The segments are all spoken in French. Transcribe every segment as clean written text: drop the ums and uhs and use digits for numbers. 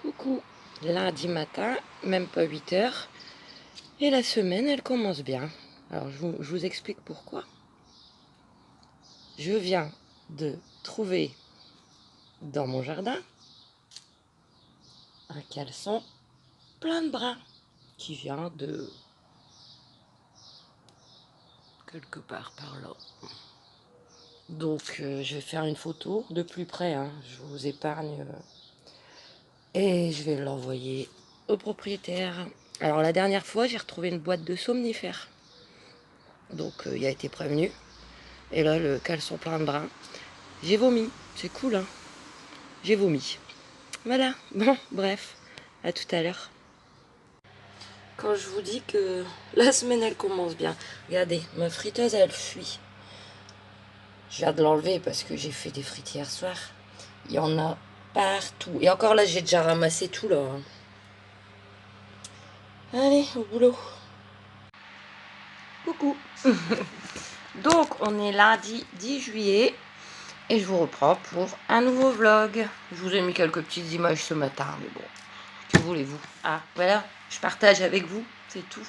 Coucou, lundi matin, même pas 8 heures, et la semaine elle commence bien. Alors je vous explique pourquoi. Je viens de trouver dans mon jardin un caleçon plein de brins qui vient de quelque part par là. Donc je vais faire une photo de plus près, hein. Je vous épargne et je vais l'envoyer au propriétaire. Alors la dernière fois j'ai retrouvé une boîte de somnifères, donc il a été prévenu. Et là le caleçon plein de brins, j'ai vomi, c'est cool hein, j'ai vomi. Voilà, bon bref, à tout à l'heure. Quand je vous dis que la semaine elle commence bien, regardez, ma friteuse elle fuit. Je viens de l'enlever parce que j'ai fait des frites hier soir. Il y en a partout. Et encore là, j'ai déjà ramassé tout là. Allez, au boulot. Coucou. Donc, on est lundi 10 juillet. Et je vous reprends pour un nouveau vlog. Je vous ai mis quelques petites images ce matin. Mais bon, que voulez-vous? Ah, voilà, je partage avec vous. C'est tout.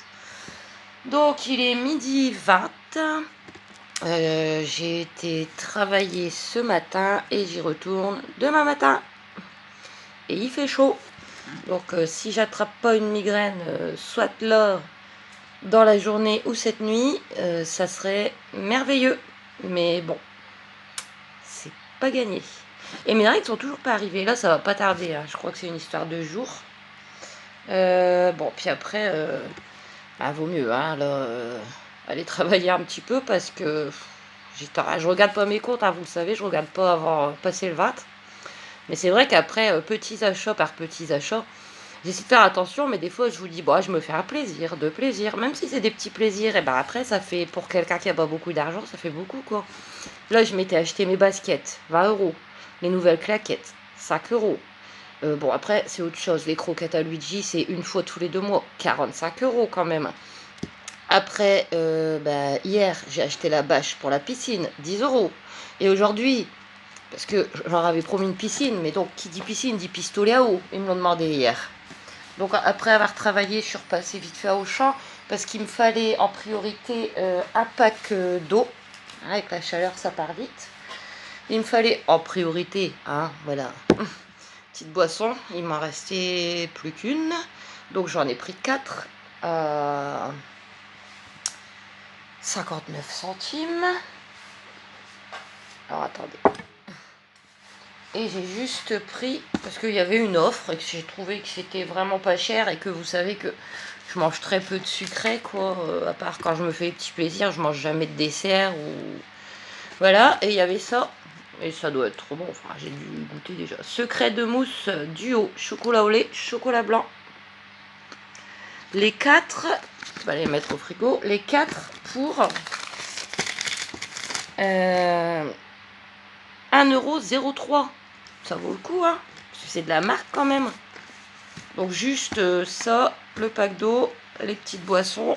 Donc, il est midi 20. J'ai été travailler ce matin et j'y retourne demain matin. Et il fait chaud. Donc si j'attrape pas une migraine, soit là dans la journée ou cette nuit, ça serait merveilleux. Mais bon, c'est pas gagné. Et mes règles sont toujours pas arrivées. Là, ça va pas tarder. Hein. Je crois que c'est une histoire de jours. Bon, puis après, bah, vaut mieux hein, là, aller travailler un petit peu parce que je regarde pas mes comptes. Hein, vous le savez, je regarde pas avant passer le 20. Mais c'est vrai qu'après, petits achats par petits achats, j'essaie de faire attention, mais des fois je vous dis, bon, je me fais un plaisir, deux plaisirs, même si c'est des petits plaisirs, et ben après ça fait, pour quelqu'un qui a pas beaucoup d'argent, ça fait beaucoup quoi. Là je m'étais acheté mes baskets, 20 €, les nouvelles claquettes, 5 €. Bon après c'est autre chose, les croquettes à Luigi c'est une fois tous les 2 mois, 45 € quand même. Après, bah, hier j'ai acheté la bâche pour la piscine, 10 €. Et aujourd'hui, parce que j'en avais promis une piscine, mais donc qui dit piscine dit pistolet à eau, ils me l'ont demandé hier. Donc après avoir travaillé, je suis repassée vite fait à Auchan parce qu'il me fallait en priorité un pack d'eau. Avec la chaleur, ça part vite. Il me fallait en priorité, hein, voilà, petite boisson. Il m'en restait plus qu'une. Donc j'en ai pris 4 à 59 centimes. Alors attendez. Et j'ai juste pris, parce qu'il y avait une offre et que j'ai trouvé que c'était vraiment pas cher et que vous savez que je mange très peu de sucré, quoi. À part quand je me fais des petits plaisirs, je mange jamais de dessert ou... Voilà, et il y avait ça. Et ça doit être trop bon, enfin j'ai dû goûter déjà. Secret de mousse duo, chocolat au lait, chocolat blanc. Les 4, je vais les mettre au frigo, les 4 pour 1,03 €. Ça vaut le coup, hein, parce que c'est de la marque quand même. Donc juste ça, le pack d'eau, les petites boissons.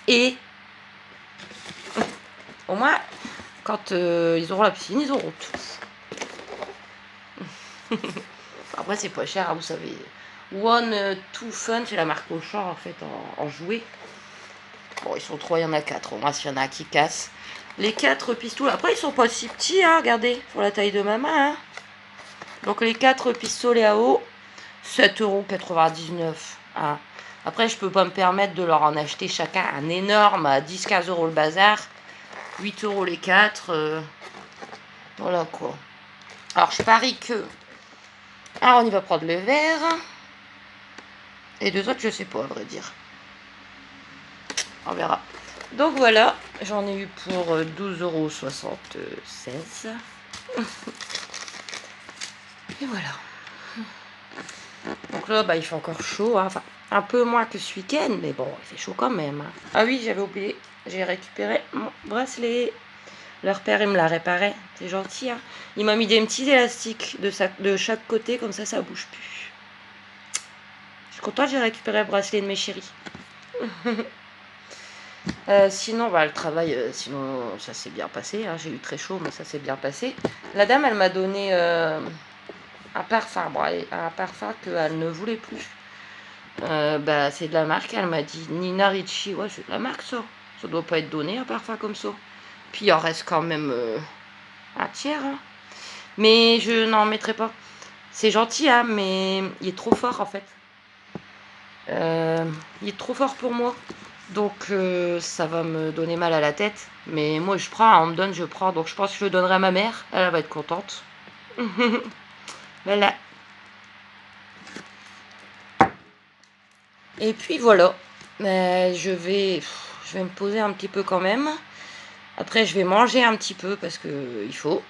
Et au moins, quand ils auront la piscine, ils auront tout. Après, c'est pas cher, hein, vous savez. One Two Fun, c'est la marque Auchan en fait, en jouets. Bon, ils sont 3, il y en a 4. Au moins, s'il y en a un qui casse. Les 4 pistolets. Après, ils sont pas si petits, hein, regardez, pour la taille de ma main. Hein. Donc, les 4 pistolets à eau, 7,99 €. Hein. Après, je peux pas me permettre de leur en acheter chacun un énorme à 10-15 € le bazar. 8 € les 4. Voilà quoi. Alors, je parie que... Alors, on y va prendre le verre. Et deux autres, je sais pas, à vrai dire. On verra. Donc voilà, j'en ai eu pour 12,76 €. Et voilà. Donc là, bah, il fait encore chaud. Hein. Enfin, un peu moins que ce week-end, mais bon, il fait chaud quand même. Hein. Ah oui, j'avais oublié. J'ai récupéré mon bracelet. Leur père, il me l'a réparé. C'est gentil. Hein. Il m'a mis des petits élastiques de chaque côté, comme ça bouge plus. Je suis contente, j'ai récupéré le bracelet de mes chéris. Sinon, bah, le travail, sinon ça s'est bien passé, hein. J'ai eu très chaud, mais ça s'est bien passé. La dame, elle m'a donné un parfum, bon, un parfum qu'elle ne voulait plus. Bah, c'est de la marque, elle m'a dit Nina Ricci. Ouais, c'est de la marque ça. Ça doit pas être donné un parfum comme ça. Puis il en reste quand même un tiers, hein. Mais je n'en mettrai pas. C'est gentil, hein, mais il est trop fort en fait. Il est trop fort pour moi. Donc ça va me donner mal à la tête. Mais moi je prends, on me donne, je prends. Donc je pense que je le donnerai à ma mère. Elle va être contente. Voilà. Et puis voilà. Je vais me poser un petit peu quand même. Après je vais manger un petit peu parce que il faut.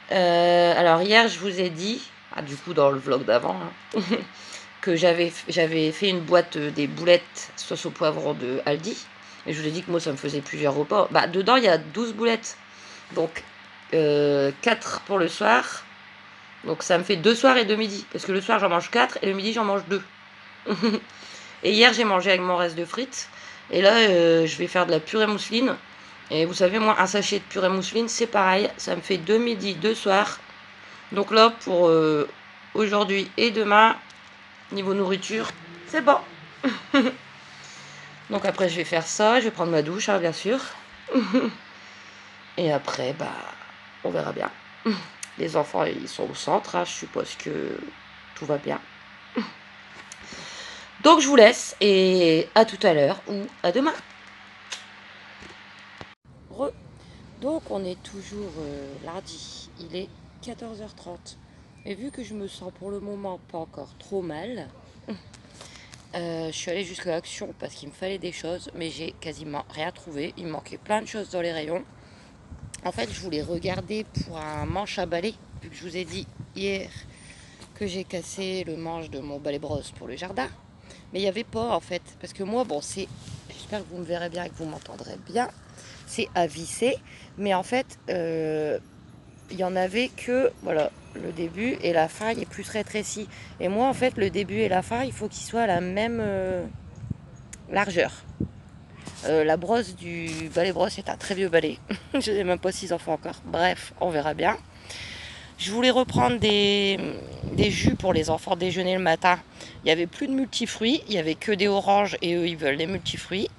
Alors hier je vous ai dit, du coup dans le vlog d'avant, hein, que j'avais fait une boîte des boulettes sauce au poivron de Aldi. Et je vous ai dit que moi ça me faisait plusieurs repas. Bah dedans il y a 12 boulettes. Donc 4 pour le soir. Donc ça me fait 2 soirs et 2 midis. Parce que le soir j'en mange 4 et le midi j'en mange 2. Et hier j'ai mangé avec mon reste de frites. Et là je vais faire de la purée mousseline. Et vous savez, moi, un sachet de purée mousseline, c'est pareil. Ça me fait 2 midis, 2 soirs. Donc là, pour aujourd'hui et demain, niveau nourriture, c'est bon. Donc après, je vais faire ça. Je vais prendre ma douche, hein, bien sûr. Et après, bah, on verra bien. Les enfants, ils sont au centre. Hein, je suppose que tout va bien. Donc je vous laisse et à tout à l'heure ou à demain. Donc on est toujours lundi, il est 14h30. Et vu que je me sens pour le moment pas encore trop mal, je suis allée jusqu'à Action parce qu'il me fallait des choses, mais j'ai quasiment rien trouvé. Il me manquait plein de choses dans les rayons. En fait, je voulais regarder pour un manche à balai, vu que je vous ai dit hier que j'ai cassé le manche de mon balai brosse pour le jardin. Mais il n'y avait pas en fait, parce que moi, bon, j'espère que vous me verrez bien et que vous m'entendrez bien. C'est à visser, mais en fait, il y en avait que, voilà, le début et la fin, il est plus rétréci. Et moi, en fait, le début et la fin, il faut qu'ils soient à la même largeur. La brosse du balai brosse est un très vieux balai. Je n'ai même pas 6 enfants encore. Bref, on verra bien. Je voulais reprendre des jus pour les enfants déjeuner le matin. Il n'y avait plus de multifruits, il n'y avait que des oranges et eux, ils veulent des multifruits.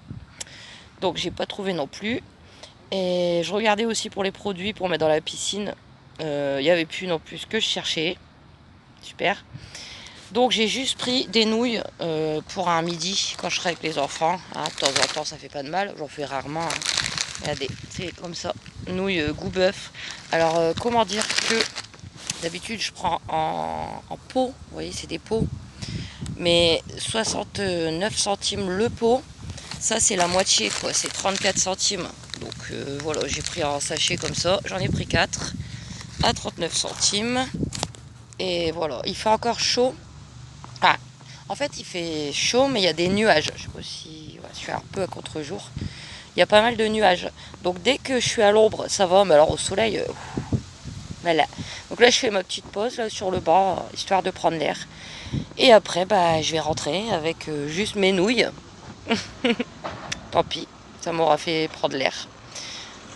Donc, j'ai pas trouvé non plus. Et je regardais aussi pour les produits pour mettre dans la piscine. Il n'y avait plus non plus ce que je cherchais. Super. Donc j'ai juste pris des nouilles pour un midi quand je serai avec les enfants. Hein, de temps en temps ça fait pas de mal. J'en fais rarement. Hein. Regardez, c'est comme ça. Nouilles goût bœuf. Alors comment dire que d'habitude je prends en pot. Vous voyez c'est des pots. Mais 69 centimes le pot. Ça c'est la moitié quoi. C'est 34 centimes. Donc voilà, j'ai pris en sachet comme ça. J'en ai pris 4 à 39 centimes. Et voilà, il fait encore chaud. Ah, en fait, il fait chaud, mais il y a des nuages. Je sais pas si je suis un peu à contre-jour. Il y a pas mal de nuages. Donc dès que je suis à l'ombre, ça va. Mais alors au soleil, voilà. Donc là, je fais ma petite pause là, sur le banc, histoire de prendre l'air. Et après, bah, je vais rentrer avec juste mes nouilles. Tant pis, ça m'aura fait prendre l'air.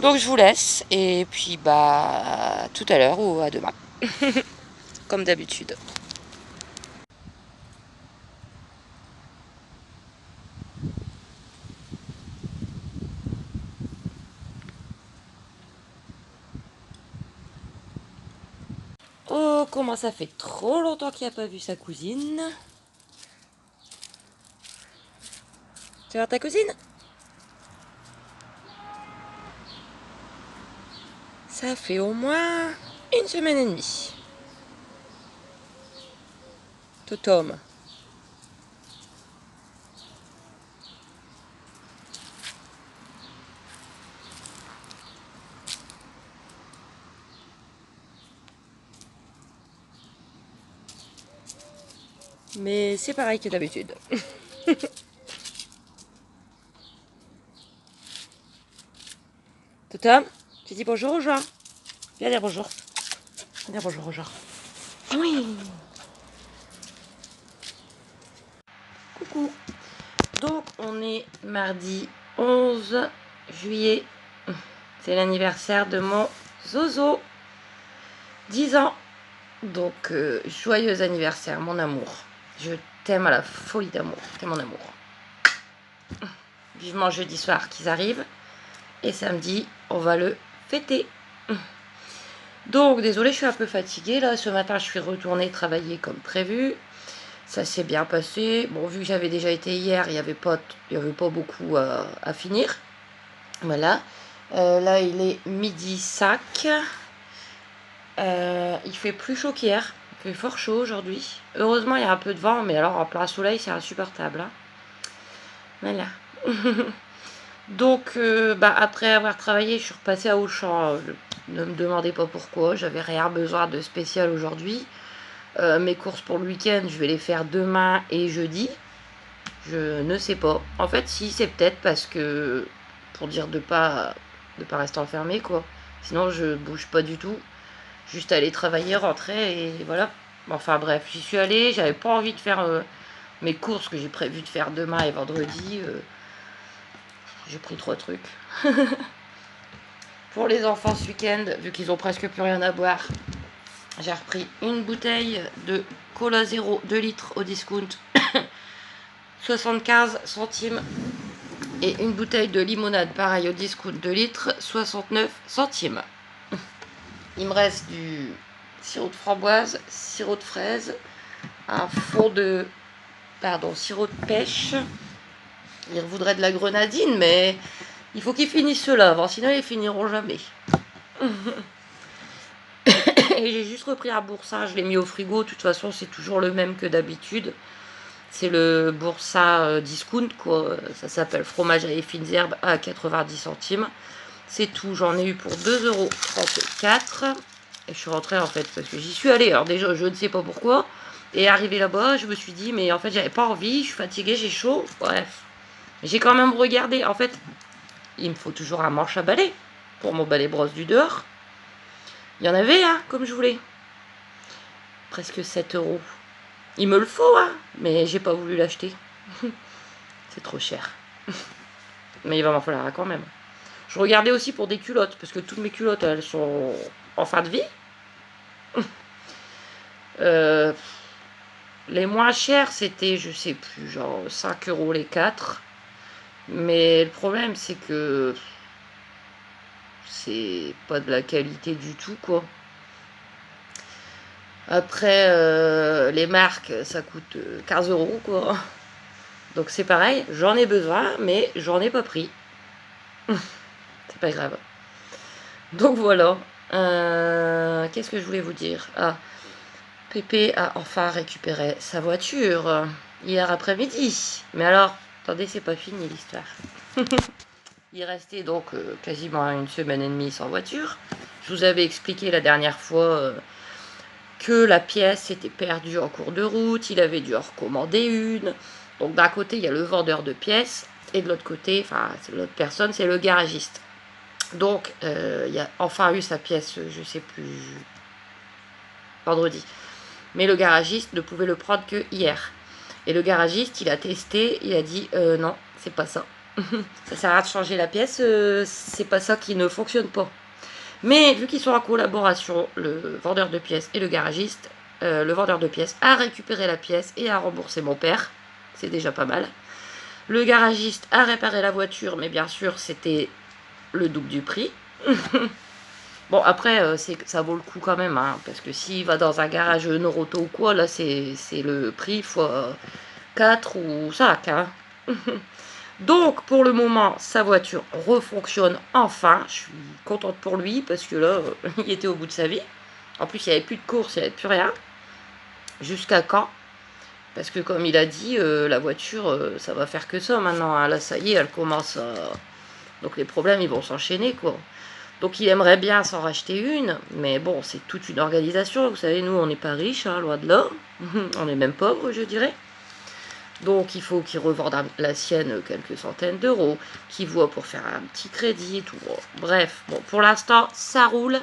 Donc je vous laisse et puis bah tout à l'heure ou à demain, comme d'habitude. Oh, comment ça fait trop longtemps qu'il n'a pas vu sa cousine. Tu vas voir ta cousine? Ça fait au moins une semaine et demie. Totom. Mais c'est pareil que d'habitude. Totom, tu dis bonjour aux gens. Viens dire bonjour. Viens dire bonjour aux gens. Oui. Coucou. Donc on est mardi 11 juillet. C'est l'anniversaire de mon Zozo. 10 ans. Donc, joyeux anniversaire, mon amour. Je t'aime à la folie d'amour. T'es mon amour. Vivement jeudi soir qu'ils arrivent. Et samedi, on va le fêter. Donc, désolée, je suis un peu fatiguée. Là, ce matin, je suis retournée travailler comme prévu. Ça s'est bien passé. Bon, vu que j'avais déjà été hier, il n'y avait pas beaucoup à finir. Voilà. Là, il est 12h05. Il fait plus chaud qu'hier. Il fait fort chaud aujourd'hui. Heureusement, il y a un peu de vent, mais alors en plein soleil, c'est insupportable. Hein. Voilà. Donc, après avoir travaillé, je suis repassée à Auchan. Ne me demandez pas pourquoi. J'avais rien besoin de spécial aujourd'hui. Mes courses pour le week-end, je vais les faire demain et jeudi. Je ne sais pas. En fait, si, c'est peut-être parce que... Pour dire de pas rester enfermé, quoi. Sinon, je bouge pas du tout. Juste aller travailler, rentrer et voilà. Enfin bref, j'y suis allée. J'avais pas envie de faire mes courses que j'ai prévu de faire demain et vendredi. J'ai pris 3 trucs. Pour les enfants ce week-end, vu qu'ils ont presque plus rien à boire, j'ai repris une bouteille de Cola Zéro 2 litres au discount. 75 centimes. Et une bouteille de limonade, pareil au discount 2 litres, 69 centimes. Il me reste du sirop de framboise, sirop de fraise, un fond de... sirop de pêche. Ils voudraient de la grenadine, mais il faut qu'ils finissent cela avant, sinon ils finiront jamais. Et j'ai juste repris un boursin, je l'ai mis au frigo, de toute façon c'est toujours le même que d'habitude. C'est le boursin discount, quoi. Ça s'appelle fromage à les fines herbes à 90 centimes. C'est tout, j'en ai eu pour 2,34 €. Et je suis rentrée en fait, parce que j'y suis allée. Alors déjà, je ne sais pas pourquoi. Et arrivé là-bas, je me suis dit, mais en fait, j'avais pas envie, je suis fatiguée, j'ai chaud. Bref. J'ai quand même regardé. En fait, il me faut toujours un manche à balai pour mon balai brosse du dehors. Il y en avait, hein, comme je voulais. Presque 7 €. Il me le faut, hein, mais j'ai pas voulu l'acheter. C'est trop cher. Mais il va m'en falloir quand même. Je regardais aussi pour des culottes, parce que toutes mes culottes, elles sont en fin de vie. Les moins chères, c'était, je sais plus, genre 5 € les 4. Mais le problème, c'est que c'est pas de la qualité du tout, quoi. Après, les marques, ça coûte 15 €, quoi. Donc c'est pareil, j'en ai besoin, mais j'en ai pas pris. C'est pas grave. Donc voilà. Qu'est-ce que je voulais vous dire? Ah, Pépé a enfin récupéré sa voiture hier après-midi. Mais alors, attendez, c'est pas fini l'histoire. Il restait donc quasiment 1 semaine et demie sans voiture. Je vous avais expliqué la dernière fois que la pièce était perdue en cours de route. Il avait dû en recommander une. Donc d'un côté, il y a le vendeur de pièces. Et de l'autre côté, enfin, l'autre personne, c'est le garagiste. Donc, il a enfin eu sa pièce, je sais plus, vendredi. Mais le garagiste ne pouvait le prendre que hier. Et le garagiste, il a testé, il a dit non, c'est pas ça. Ça sert à rien de changer la pièce, c'est pas ça qui ne fonctionne pas. Mais vu qu'ils sont en collaboration, le vendeur de pièces et le garagiste, le vendeur de pièces a récupéré la pièce et a remboursé mon père. C'est déjà pas mal. Le garagiste a réparé la voiture, mais bien sûr, c'était le double du prix. Bon, après, ça vaut le coup quand même, hein, parce que s'il va dans un garage Noroto ou quoi, là, c'est le prix fois 4 ou 5. Hein. Donc, pour le moment, sa voiture refonctionne enfin. Je suis contente pour lui, parce que là, il était au bout de sa vie. En plus, il n'y avait plus de course, il n'y avait plus rien. Jusqu'à quand? Parce que comme il a dit, la voiture, ça va faire que ça maintenant. Hein. Là, ça y est, elle commence à... Donc les problèmes, ils vont s'enchaîner, quoi. Donc il aimerait bien s'en racheter une, mais bon, c'est toute une organisation. Vous savez, nous, on n'est pas riches, hein, loin de là. On est même pauvres, je dirais. Donc il faut qu'il revende la sienne quelques centaines d'euros, qu'il voit pour faire un petit crédit et tout. Bref, bon, pour l'instant, ça roule.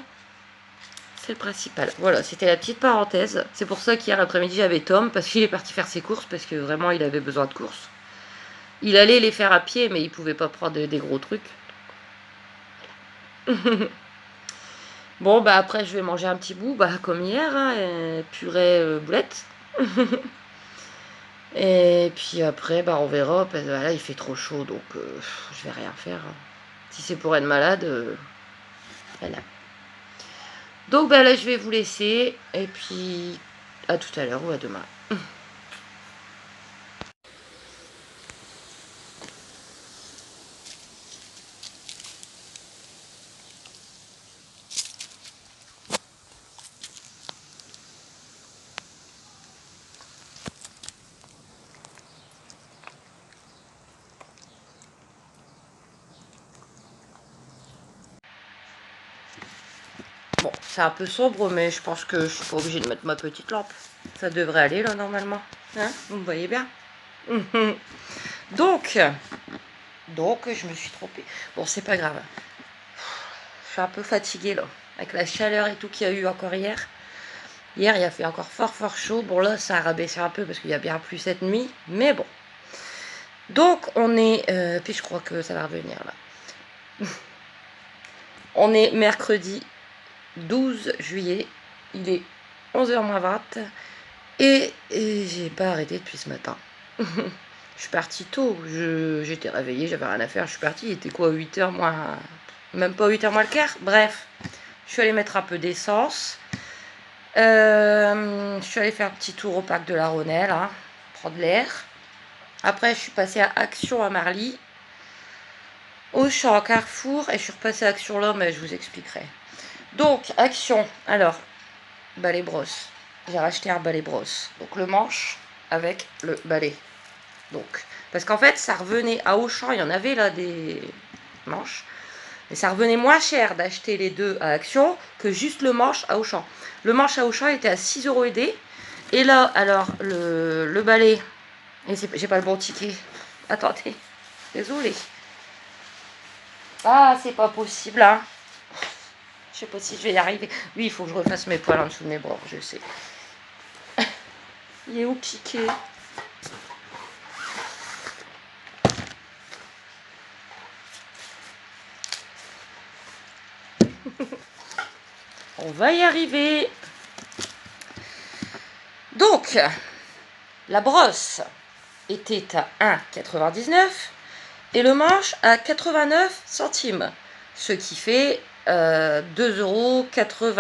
C'est le principal. Voilà, c'était la petite parenthèse. C'est pour ça qu'hier après-midi, j'avais Tom, parce qu'il est parti faire ses courses, parce que vraiment, il avait besoin de courses. Il allait les faire à pied, mais il pouvait pas prendre des gros trucs. Bon, bah après, je vais manger un petit bout, bah comme hier, hein, purée boulette. Et puis après, bah on verra, parce que là, il fait trop chaud, donc je vais rien faire, hein. Si c'est pour être malade, voilà. Donc bah là, je vais vous laisser, et puis à tout à l'heure ou à demain. Bon, c'est un peu sombre, mais je pense que je suis pas obligée de mettre ma petite lampe. Ça devrait aller là, normalement. Hein? Vous me voyez bien? Donc, je me suis trompée. Bon, c'est pas grave. Je suis un peu fatiguée là, avec la chaleur et tout qu'il y a eu encore hier. Hier, il a fait encore fort chaud. Bon, là, ça a rabaissé un peu parce qu'il y a bien plu cette nuit. Mais bon. Donc, on est... puis je crois que ça va revenir là. On est mercredi 12 juillet. Il est 11h moins 20. Et j'ai pas arrêté depuis ce matin. Je suis partie tôt. J'étais réveillée, j'avais rien à faire. Je suis partie. Il était quoi, 8h moins... Même pas 8h moins le quart. Bref. Je suis allée mettre un peu d'essence. Je suis allée faire un petit tour au parc de la Rhônelle, hein, prendre l'air. Après, je suis passée à Action à Marly, Auchan à Carrefour, et je suis repassée à Action là, mais je vous expliquerai. Donc, Action, alors, balai brosse. J'ai racheté un balai brosse. Donc, le manche avec le balai. Donc, parce qu'en fait, ça revenait à Auchan, il y en avait là des manches. Et ça revenait moins cher d'acheter les deux à Action que juste le manche à Auchan. Le manche à Auchan était à 6 € aidé. Et là, alors, le balai... Et j'ai pas le bon ticket. Attendez. Désolée. Ah, c'est pas possible, hein. Je sais pas si je vais y arriver. Oui, il faut que je refasse mes poils en dessous de mes bords, je sais. Il est où le ticket? On va y arriver. Donc, la brosse était à 1,99 € et le manche à 89 centimes. Ce qui fait 2,89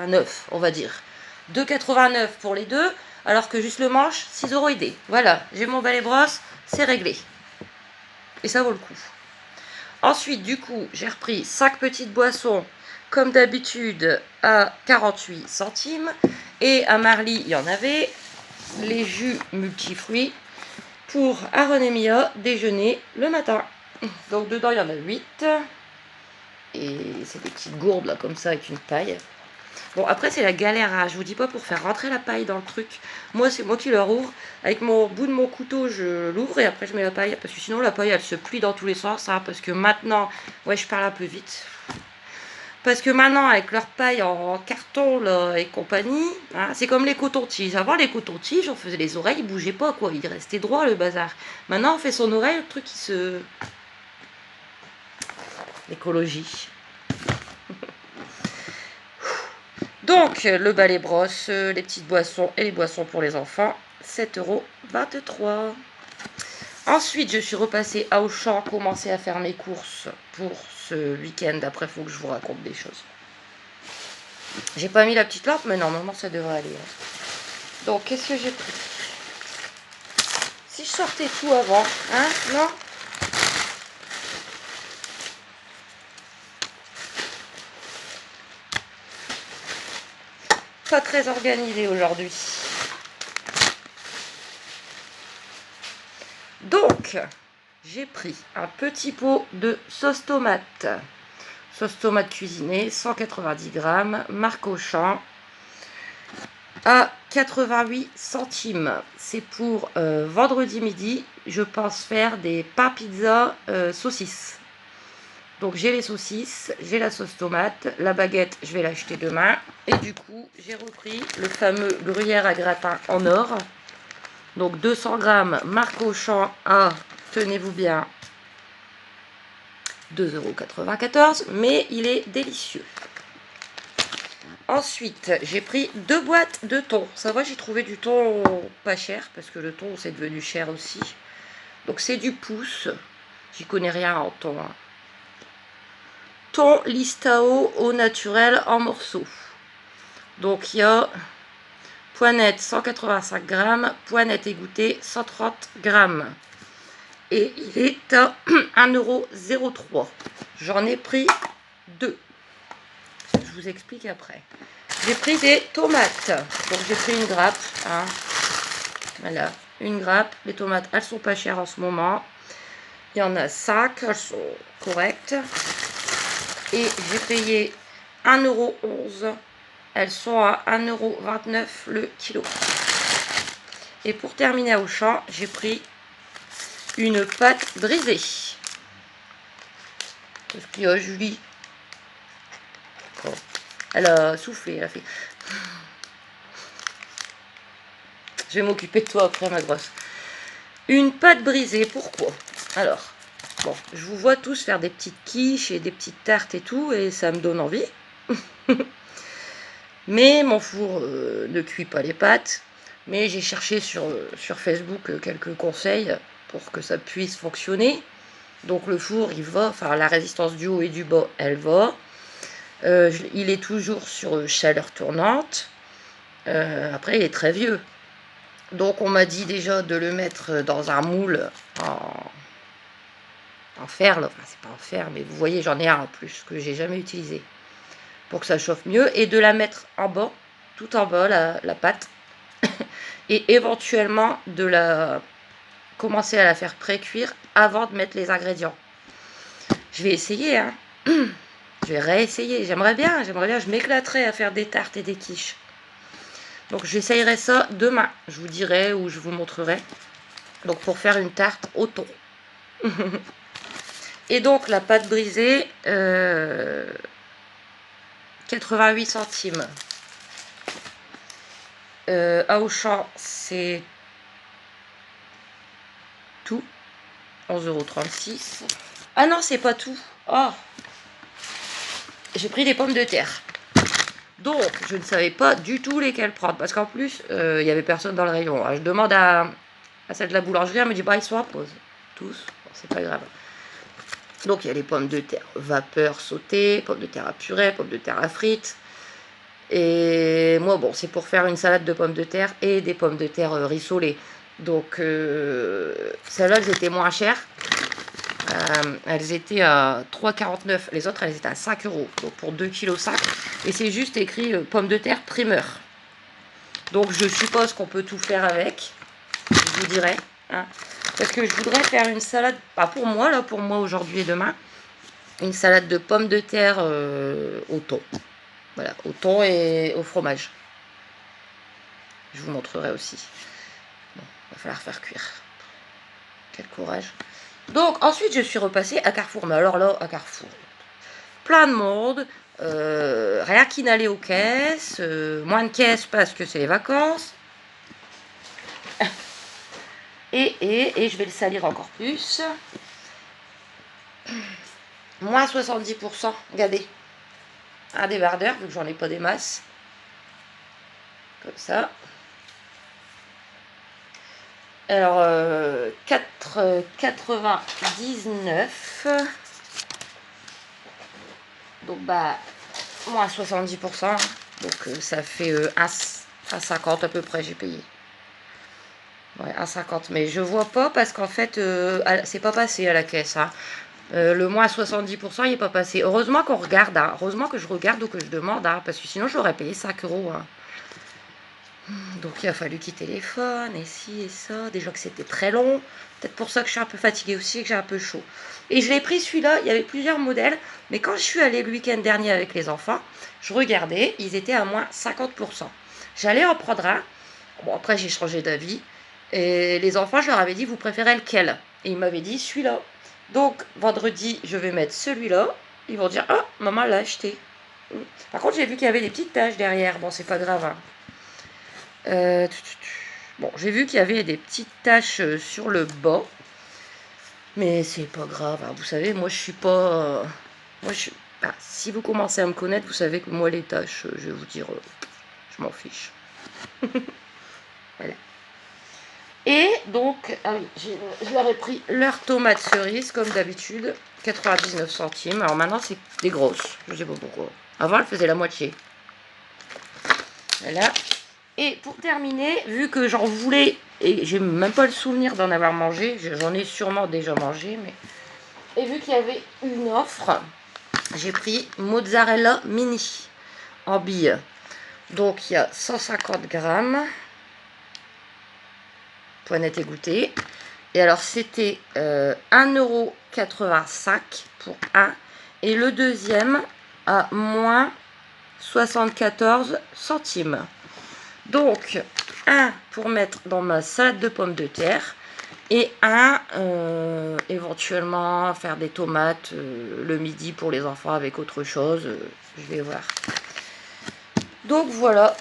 €, on va dire. 2,89 € pour les deux, alors que juste le manche, 6 € aidé. Voilà, j'ai mon balai brosse, c'est réglé. Et ça vaut le coup. Ensuite, du coup, j'ai repris 5 petites boissons, comme d'habitude, à 48 centimes. Et à Marly, il y en avait les jus multifruits pour Aaron et Mia déjeuner le matin. Donc dedans, il y en a 8. Et c'est des petites gourdes là, comme ça, avec une paille. Bon, après, c'est la galère, hein. Je vous dis pas pour faire rentrer la paille dans le truc. Moi, c'est moi qui leur ouvre. Avec mon bout de mon couteau, je l'ouvre et après, je mets la paille. Parce que sinon, la paille, elle se plie dans tous les sens, hein. Parce que maintenant... Ouais, je parle un peu vite. Parce que maintenant, avec leur paille en carton là, et compagnie, hein, c'est comme les cotons-tiges. Avant, les cotons-tiges, on faisait les oreilles, ils bougeaient pas, quoi. Il restait droit, le bazar. Maintenant, on fait son oreille, le truc, il se... L'écologie. Donc, le balai brosse, les petites boissons et les boissons pour les enfants, 7,23 €. Ensuite, je suis repassée à Auchan, commencer à faire mes courses pour ce week-end. Après, il faut que je vous raconte des choses. J'ai pas mis la petite lampe, mais normalement, ça devrait aller, hein. Donc, qu'est-ce que j'ai pris? Si je sortais tout avant, hein, non? Pas très organisé aujourd'hui. Donc, j'ai pris un petit pot de sauce tomate. Sauce tomate cuisinée, 190 grammes, marque Auchan, à 88 centimes. C'est pour vendredi midi. Je pense faire des pains pizza saucisses. Donc j'ai les saucisses, j'ai la sauce tomate, la baguette, je vais l'acheter demain. Et du coup, j'ai repris le fameux gruyère à gratin en or. Donc 200 grammes, marque Auchan à, tenez-vous bien, 2,94 €, mais il est délicieux. Ensuite, j'ai pris 2 boîtes de thon. Ça va, j'ai trouvé du thon pas cher, parce que le thon, c'est devenu cher aussi. Donc, c'est du pouce. J'y connais rien en thon. Hein. Thon Listao au naturel en morceaux. Donc, il y a poinette 185 grammes, poinette égouttée 130 grammes. Et il est à 1,03 €. J'en ai pris 2. Je vous explique après. J'ai pris des tomates. Donc j'ai pris une grappe. Hein. Voilà, une grappe. Les tomates, elles sont pas chères en ce moment. Il y en a 5, elles sont correctes. Et j'ai payé 1,11 €. Elles sont à 1,29 € le kilo. Et pour terminer à Auchan, j'ai pris une pâte brisée. Parce qu'il y a Julie. Oh. Elle a soufflé, elle a fait. Je vais m'occuper de toi après, ma grosse. Une pâte brisée, pourquoi? Alors, bon, je vous vois tous faire des petites quiches et des petites tartes et tout, et ça me donne envie. Mais mon four ne cuit pas les pâtes. Mais j'ai cherché sur Facebook quelques conseils pour que ça puisse fonctionner. Donc le four, il va, enfin la résistance du haut et du bas, elle va. Il est toujours sur chaleur tournante. Après, il est très vieux. Donc, on m'a dit déjà de le mettre dans un moule en fer. Là. Enfin, c'est pas en fer, mais vous voyez, j'en ai un en plus que j'ai jamais utilisé. Pour que ça chauffe mieux. Et de la mettre en bas, tout en bas, la pâte. Et éventuellement, de la commencer à la faire pré-cuire avant de mettre les ingrédients. Je vais essayer, hein. Je vais réessayer. J'aimerais bien, je m'éclaterais à faire des tartes et des quiches. Donc j'essayerai ça demain. Je vous dirai ou je vous montrerai. Donc pour faire une tarte au thon. Et donc la pâte brisée, 88 centimes. À Auchan, c'est tout. 11,36 €. Ah non, c'est pas tout. Oh, j'ai pris des pommes de terre. Donc, je ne savais pas du tout lesquelles prendre. Parce qu'en plus, il n'y avait personne dans le rayon. Alors, je demande à celle de la boulangerie, elle me dit, bah, ils sont à pause. Tous. Bon, c'est pas grave. Donc, il y a les pommes de terre vapeur sautées, pommes de terre à purée, pommes de terre à frites. Et moi, bon, c'est pour faire une salade de pommes de terre et des pommes de terre rissolées. Donc, celles-là, elles étaient moins chères. Elles étaient à 3,49 €. Les autres, elles étaient à 5 €. Donc, pour 2,5 kg. Et c'est juste écrit pommes de terre primeur. Donc, je suppose qu'on peut tout faire avec. Je vous dirai. Hein. Parce que je voudrais faire une salade, pas pour moi, là, pour moi aujourd'hui et demain. Une salade de pommes de terre au thon. Voilà, au thon et au fromage. Je vous montrerai aussi. Bon, va falloir faire cuire. Quel courage. Donc, ensuite, je suis repassée à Carrefour. Mais alors là, à Carrefour, plein de monde. Rien qui n'allait aux caisses. Moins de caisses parce que c'est les vacances. Et je vais le salir encore plus. Moins 70%. Regardez. Un débardeur, vu que j'en ai pas des masses. Comme ça. Alors, 4,99. Donc, bah, moins 70%. Donc, ça fait 1,50 à peu près, j'ai payé. Ouais, 1,50. Mais je vois pas parce qu'en fait, c'est pas passé à la caisse. Hein. Le moins 70%, il n'est pas passé. Heureusement qu'on regarde. Hein. Heureusement que je regarde ou que je demande. Hein, parce que sinon, j'aurais payé 5 €. Hein. Donc il a fallu qu'il téléphone, et ci et ça. Déjà que c'était très long. Peut-être pour ça que je suis un peu fatiguée aussi et que j'ai un peu chaud. Et je l'ai pris celui-là, il y avait plusieurs modèles. Mais quand je suis allée le week-end dernier avec les enfants, je regardais, ils étaient à moins 50%. J'allais en prendre un. Bon, après j'ai changé d'avis. Et les enfants, je leur avais dit, vous préférez lequel? Et ils m'avaient dit, celui-là. Donc vendredi, je vais mettre celui-là. Ils vont dire, ah, maman l'a acheté. Par contre, j'ai vu qu'il y avait des petites taches derrière. Bon, c'est pas grave. Hein. Bon, j'ai vu qu'il y avait des petites taches sur le bas. Mais c'est pas grave, hein. Vous savez, moi je suis pas... moi je... Ah, si vous commencez à me connaître, vous savez que moi les tâches, je vais vous dire, je m'en fiche. Voilà. Et donc, ah oui, je leur ai pris leur tomate cerise, comme d'habitude, 99 centimes. Alors maintenant, c'est des grosses, je sais pas pourquoi. Avant, elle faisait la moitié. Voilà. Et pour terminer, vu que j'en voulais, et j'ai même pas le souvenir d'en avoir mangé, j'en ai sûrement déjà mangé, mais... Et vu qu'il y avait une offre, j'ai pris mozzarella mini en billes. Donc il y a 150 grammes. Poinette égouttée. Et alors c'était 1,85 € pour un. Et le deuxième à moins 74 centimes. Donc un pour mettre dans ma salade de pommes de terre. Et un, éventuellement, faire des tomates le midi pour les enfants avec autre chose. Je vais voir. Donc voilà,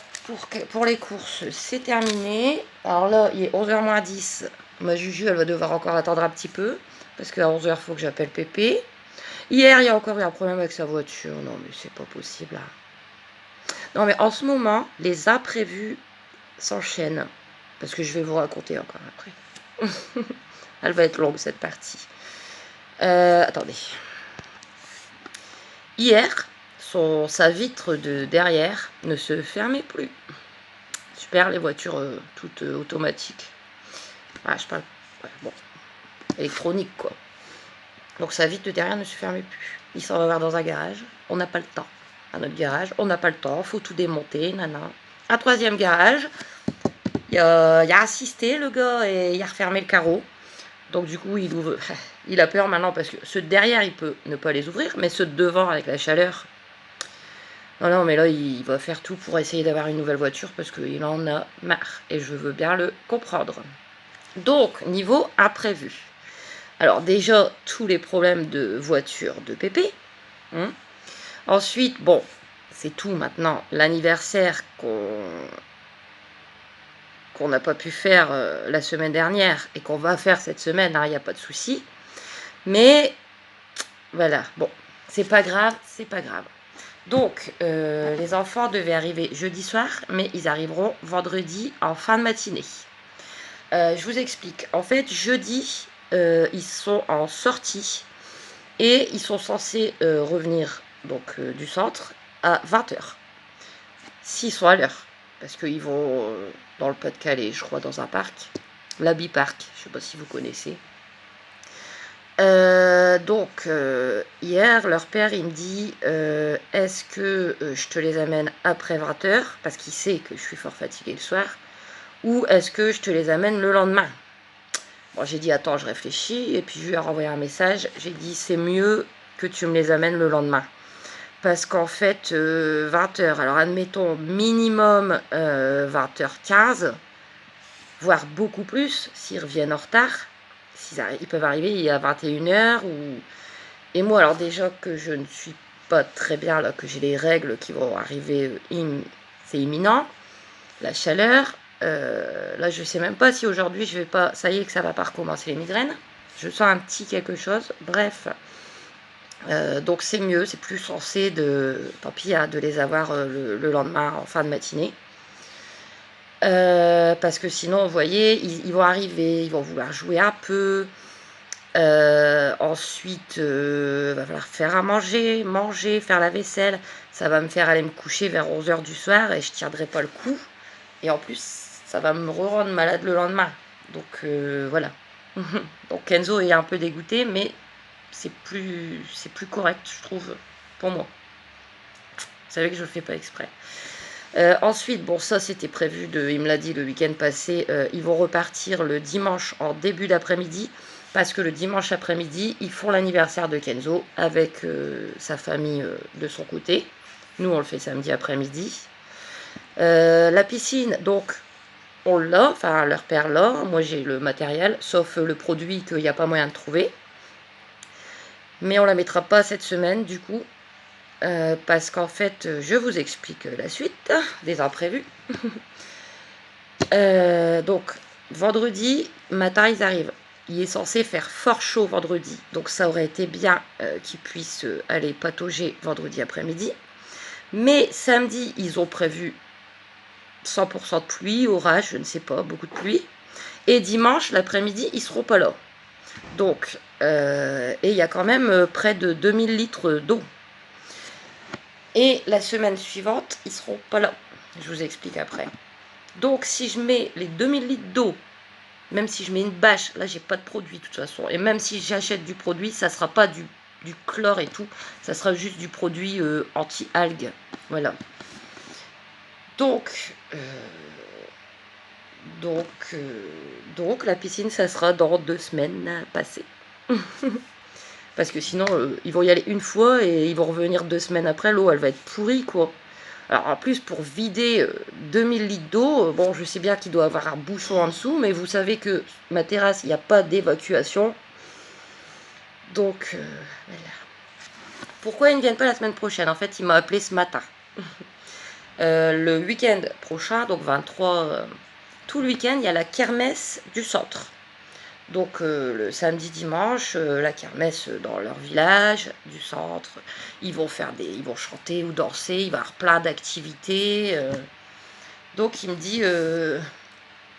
pour les courses, c'est terminé. Alors là, il est 11h moins 10. Ma Juju, elle va devoir encore attendre un petit peu. Parce qu'à 11h, il faut que j'appelle Pépé. Hier, il y a encore eu un problème avec sa voiture. Non, mais c'est pas possible. Là. Non, mais en ce moment, les imprévus s'enchaînent. Parce que je vais vous raconter encore après. Elle va être longue cette partie. Attendez. Hier, sa vitre de derrière ne se fermait plus. Super, les voitures toutes automatiques. Ah, je parle. Ouais, bon. Électronique, quoi. Donc sa vitre de derrière ne se fermait plus. Il s'en va voir dans un garage. On n'a pas le temps. À notre garage, on n'a pas le temps. Faut tout démonter. Nana. Un troisième garage. Il a assisté, le gars, et il a refermé le carreau. Donc du coup, il ouvre. Il a peur maintenant parce que ceux de derrière, il peut ne pas les ouvrir, mais ceux de devant, avec la chaleur. Non, non, mais là, il va faire tout pour essayer d'avoir une nouvelle voiture parce qu'il en a marre. Et je veux bien le comprendre. Donc, niveau imprévu. Alors déjà, tous les problèmes de voiture de Pépé. Hein. Ensuite, bon, c'est tout maintenant. L'anniversaire qu'on n'a pas pu faire la semaine dernière et qu'on va faire cette semaine, il n'y a pas de souci. Mais voilà, bon, c'est pas grave, c'est pas grave. Donc, les enfants devaient arriver jeudi soir, mais ils arriveront vendredi en fin de matinée. Je vous explique. En fait, jeudi, ils sont en sortie et ils sont censés revenir donc du centre à 20h. S'ils sont à l'heure. Parce qu'ils vont dans le Pas-de-Calais, je crois, dans un parc. L'Abbey Park, je ne sais pas si vous connaissez. Donc, hier, leur père, il me dit est-ce que je te les amène après 20h parce qu'il sait que je suis fort fatiguée le soir, ou est-ce que je te les amène le lendemain? Bon, j'ai dit attends, je réfléchis, et puis je lui ai renvoyé un message. J'ai dit c'est mieux que tu me les amènes le lendemain. Parce qu'en fait, 20h, alors admettons minimum 20h15, voire beaucoup plus, s'ils reviennent en retard. Ils peuvent arriver à 21h. Et moi, alors déjà que je ne suis pas très bien, là, que j'ai les règles qui vont arriver, c'est imminent, la chaleur. Là, je sais même pas si aujourd'hui, je vais pas... Ça y est que ça va pas recommencer les migraines. Je sens un petit quelque chose. Bref. Donc c'est mieux, c'est plus sensé tant pis, hein, de les avoir le lendemain en fin de matinée. Parce que sinon, vous voyez, ils vont arriver, ils vont vouloir jouer un peu. Ensuite, va falloir faire à manger, faire la vaisselle. Ça va me faire aller me coucher vers 11h du soir et je tiendrai pas le coup. Et en plus, ça va me rendre malade le lendemain. Donc voilà. Donc Kenzo est un peu dégoûté, mais c'est plus correct, je trouve, pour moi. Vous savez que je le fais pas exprès. Ensuite, bon, ça c'était prévu, il me l'a dit le week-end passé, ils vont repartir le dimanche en début d'après-midi, parce que le dimanche après-midi, ils font l'anniversaire de Kenzo avec sa famille de son côté. Nous, on le fait samedi après-midi. La piscine, donc, on l'a, enfin, leur père l'a. Moi, j'ai le matériel, sauf le produit qu'il n'y a pas moyen de trouver. Mais on la mettra pas cette semaine, du coup. Parce qu'en fait, je vous explique la suite des imprévus. Donc, vendredi matin, ils arrivent. Il est censé faire fort chaud vendredi. Donc, ça aurait été bien qu'ils puissent aller patauger vendredi après-midi. Mais samedi, ils ont prévu 100% de pluie, orage, je ne sais pas, beaucoup de pluie. Et dimanche, l'après-midi, ils seront pas là. Donc, et il y a quand même près de 2000 litres d'eau. Et la semaine suivante, ils seront pas là. Je vous explique après. Donc, si je mets les 2000 litres d'eau, même si je mets une bâche, là, j'ai pas de produit de toute façon. Et même si j'achète du produit, ça sera pas du chlore et tout. Ça sera juste du produit anti-algues. Voilà. Donc, la piscine, ça sera dans 2 semaines passées. Parce que sinon, ils vont y aller une fois et ils vont revenir 2 semaines après. L'eau, elle va être pourrie, quoi. Alors, en plus, pour vider 2000 litres d'eau, bon, je sais bien qu'il doit y avoir un bouchon en dessous, mais vous savez que ma terrasse, il n'y a pas d'évacuation. Donc, voilà. Pourquoi ils ne viennent pas la semaine prochaine? En fait, il m'a appelé ce matin. Le week-end prochain, donc 23, tout le week-end, il y a la kermesse du centre. Donc le samedi, dimanche, la kermesse dans leur village, du centre. Ils vont chanter ou danser, il va y avoir plein d'activités. Donc il me dit,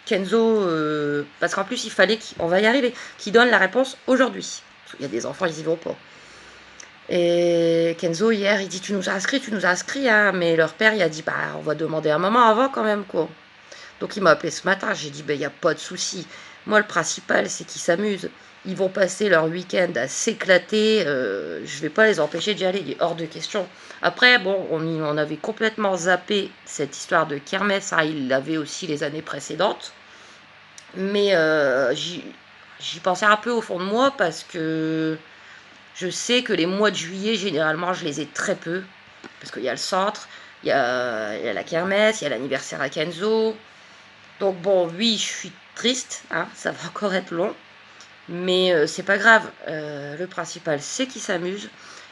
Kenzo, parce qu'en plus il fallait qu'on va y arriver, qu'il donne la réponse aujourd'hui. Il y a des enfants, ils y vont pas. Et Kenzo, hier, il dit, tu nous as inscrits, hein. Mais leur père, il a dit, bah, on va demander un moment avant quand même, quoi. Donc il m'a appelé ce matin, j'ai dit, ben, il n'y a pas de souci. Moi, le principal, c'est qu'ils s'amusent. Ils vont passer leur week-end à s'éclater. Je vais pas les empêcher d'y aller, il est hors de question. Après, bon, on avait complètement zappé cette histoire de kermesse. Hein, il l'avait aussi les années précédentes. Mais j'y pensais un peu au fond de moi parce que je sais que les mois de juillet, généralement, je les ai très peu. Parce qu'il y a le centre, il y a la kermesse, il y a l'anniversaire à Kenzo. Donc bon, oui, je suis triste, hein, ça va encore être long. Mais c'est pas grave. Le principal, c'est qu'ils s'amusent.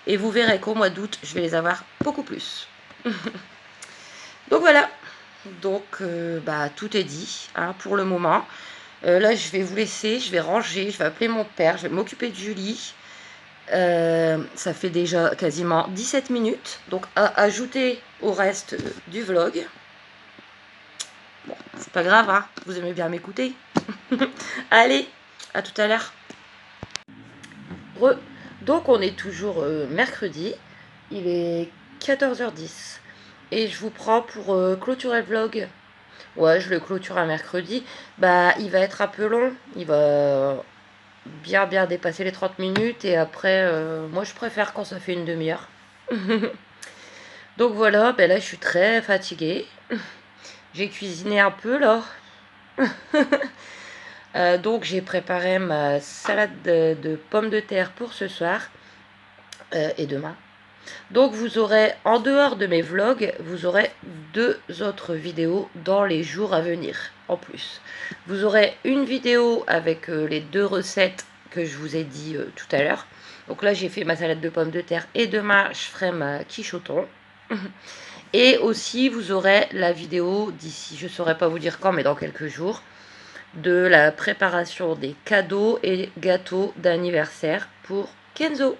Et vous verrez qu'au mois d'août, je vais les avoir beaucoup plus. Donc voilà. Donc, bah, tout est dit, hein, pour le moment. Là, je vais vous laisser, je vais ranger, je vais appeler mon père, je vais m'occuper de Julie. Ça fait déjà quasiment 17 minutes. Donc, à ajouter au reste du vlog. Bon, c'est pas grave, hein, vous aimez bien m'écouter. Allez, à tout à l'heure. Donc, on est toujours mercredi. Il est 14h10. Et je vous prends pour clôturer le vlog. Ouais, je le clôture un mercredi. Bah, il va être un peu long. Il va bien dépasser les 30 minutes. Et après, moi, je préfère quand ça fait une demi-heure. Donc voilà, ben là, je suis très fatiguée. J'ai cuisiné un peu, là. Donc j'ai préparé ma salade de pommes de terre pour ce soir et demain. Donc vous aurez, en dehors de mes vlogs, vous aurez 2 autres vidéos dans les jours à venir, en plus. Vous aurez une vidéo avec les 2 recettes que je vous ai dit tout à l'heure. Donc là j'ai fait ma salade de pommes de terre et demain je ferai ma quiche au thon. Et aussi vous aurez la vidéo d'ici, je ne saurais pas vous dire quand, mais dans quelques jours, de la préparation des cadeaux et gâteaux d'anniversaire pour Kenzo.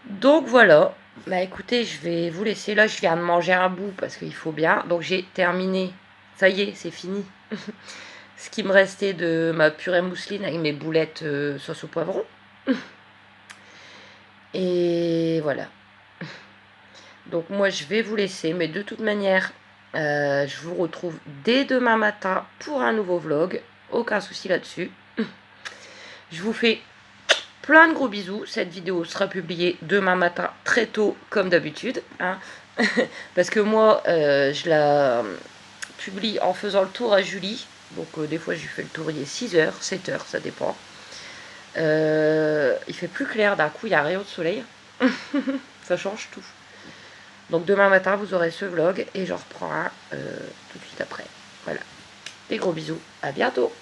Donc voilà, bah écoutez, je vais vous laisser. Là, je viens de manger un bout parce qu'il faut bien. Donc j'ai terminé, ça y est, c'est fini. Ce qui me restait de ma purée mousseline avec mes boulettes sauce au poivron. Et voilà. Donc moi, je vais vous laisser, mais de toute manière, je vous retrouve dès demain matin pour un nouveau vlog. Aucun souci là-dessus. Je vous fais plein de gros bisous. Cette vidéo sera publiée demain matin très tôt, comme d'habitude. Hein. Parce que moi, je la publie en faisant le tour à Julie. Donc des fois, je lui fais le tour, il est 6h, 7h, ça dépend. Il fait plus clair, d'un coup, il y a un rayon de soleil. Ça change tout. Donc demain matin, vous aurez ce vlog et j'en reprends un tout de suite après. Voilà. Des gros bisous. À bientôt.